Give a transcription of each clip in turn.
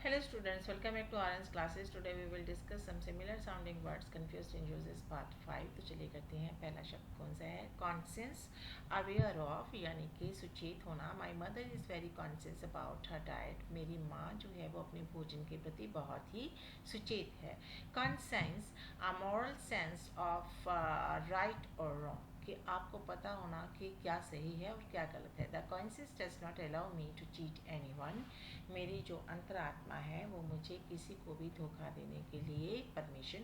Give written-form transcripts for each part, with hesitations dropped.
Hello students, welcome back to RN's classes. Today we will discuss some similar sounding words confused in uses part 5. तो चलिए करते हैं. पहला शब्द कौन सा है? Conscious, aware of यानी कि सुचेत होना. My mother is very conscious about her diet. मेरी माँ जो है वो अपने भोजन के प्रति बहुत ही सुचेत है. Conscience, a moral sense of right or wrong. कि आपको पता होना कि क्या सही है और क्या गलत है. The conscious does not allow me to cheat any one. मेरी जो अंतरात्मा है वो मुझे किसी को भी धोखा देने के लिए परमिशन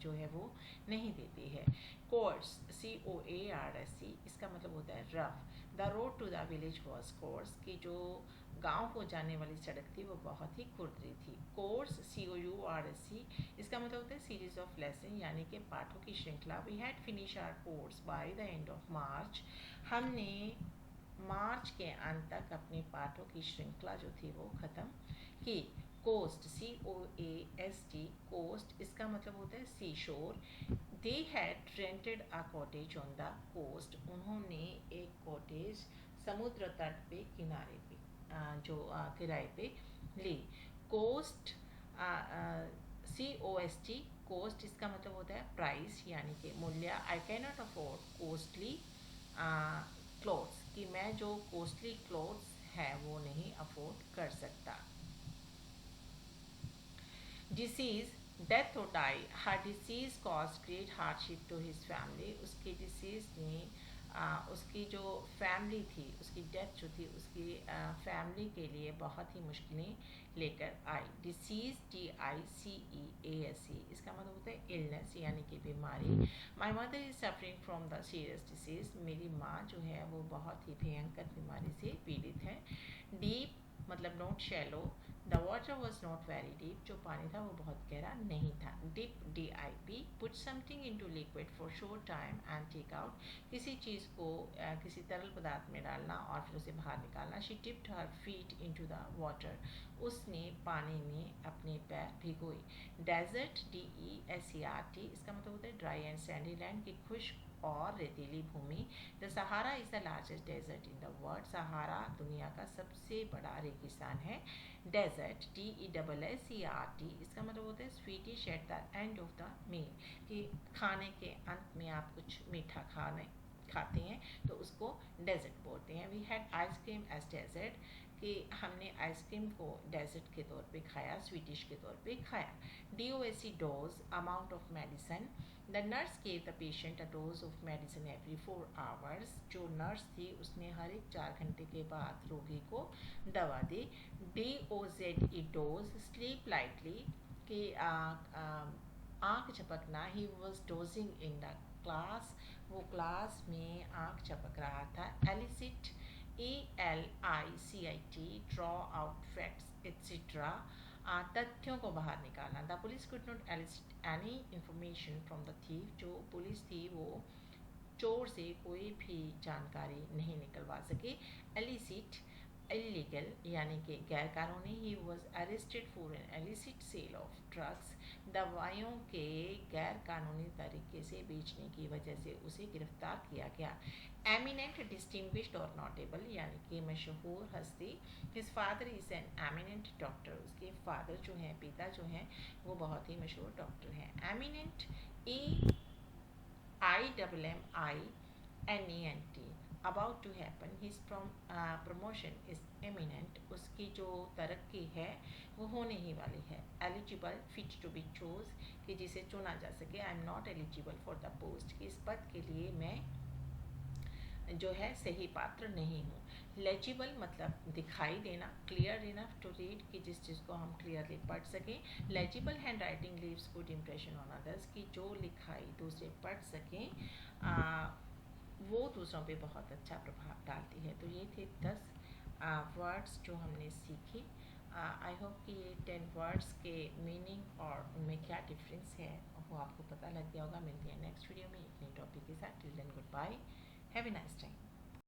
जो है वो नहीं देती है. कोर्स, COARS, इसका मतलब होता है rough. The road to the village was coarse, कि जो गांव को जाने वाली सड़क थी वो बहुत ही खुरदरी थी. कोर्स, COURS, इसका मतलब होता है सीरीज ऑफ लेसन यानी कि पाठों की श्रृंखला. We had finish our course by the end of March. हमने मार्च के अंत तक अपने पाठों की श्रृंखला जो थी वो ख़त्म की. कोस्ट, COAST, कोस्ट, इसका मतलब होता है sea shore. They had rented a cottage on the coast. उन्होंने एक कॉटेज समुद्र तट पे किनारे पे जो किराए पे ली. कोस्ट, COST, कोस्ट, इसका मतलब होता है प्राइस यानी कि मूल्य. I can not afford costly clothes, कि मैं जो कोस्टली क्लोथ्स है वो नहीं अफोर्ड कर सकता. डिसीज़, डेथ और डाई. हर disease cause great hardship to his family. उसकी डिसीज़ ने उसकी जो फैमिली थी, उसकी डेथ जो थी उसकी फैमिली के लिए बहुत ही मुश्किलें लेकर आई. डिसीज़, DICEASE, इसका मतलब होता है इलनेस यानी कि बीमारी. My mother is suffering from the serious disease. मेरी माँ जो है वो बहुत ही भयंकर बीमारी से पीड़ित है. डीप मतलब not shallow. The water was not very deep. जो पानी था वो बहुत गहरा नहीं था. Dip, DIP, put something into liquid for short time and take out. किसी चीज़ को किसी तरल पदार्थ में डालना और फिर उसे बाहर निकालना. She dipped her feet into the water. उसने पानी में अपने पैर भिगोए. डेजर्ट, DESERT, इसका मतलब होता है ड्राई एंड सैंडी लैंड, की खुश्क और रेतीली भूमि. The Sahara is the largest desert in the world. Sahara दुनिया का सबसे बड़ा रेगिस्तान है. डेजर्ट, DESSERT, इसका मतलब होता है sweet dish at the end of the meal, कि खाने के अंत में आप कुछ मीठा खाते हैं तो उसको डेजर्ट बोलते हैं. We had ice cream as dessert, कि हमने आइसक्रीम को डेजर्ट के तौर पे खाया, स्वीटिश के तौर पे खाया. DOSE, dose, amount of medicine. The nurse gave the patient a dose of medicine every 4 hours. जो नर्स थी उसने हर एक 4 घंटे के बाद रोगी को दवा दी. DOZE, डोज, स्लीप लाइटली, कि आँख झपकना. He was dozing in the class, वो क्लास में आँख झपक रहा था. Elicit, ALICIT, draw out facts etcetera, तथ्यों को बाहर निकालना. The police could not elicit any information from the thief. जो पुलिस थी वो चोर से कोई भी जानकारी नहीं निकलवा सके. एलिसिट, इलीगल यानी कि गैर कानूनी. He was arrested for an illicit sale of drugs. दवाइयों के गैर कानूनी तरीके से बेचने की वजह से उसे गिरफ्तार किया गया. एमिनेंट, डिस्टिंग्विश्ड और नोटेबल यानी कि मशहूर हस्ती. His father is an eminent doctor. उसके फादर जो हैं, पिता जो हैं, वो बहुत ही मशहूर डॉक्टर हैं. Eminent, IMMINENT, about to happen. His promotion is imminent. उसकी जो तरक्की है वो होने ही वाली है. Eligible, fit to be chose, कि जिसे चुना जा सके. I am not eligible for the post, कि इस पद के लिए मैं जो है सही पात्र नहीं हूँ. लेजिबल मतलब दिखाई देना. क्लियर इनफ टू रीड, कि जिस चीज़ को हम क्लियरली पढ़ सकें. Legible hand writing leaves good impression on others, की जो लिखाई दूसरे पढ़ सकें वो दूसरों पे बहुत अच्छा प्रभाव डालती है. तो ये थे 10 वर्ड्स जो हमने सीखे. आई होप कि ये 10 वर्ड्स के मीनिंग और उनमें क्या डिफरेंस है वो आपको पता लग गया होगा. मिलते हैं नेक्स्ट वीडियो में एक नए टॉपिक के साथ. Till then goodbye, have a nice time.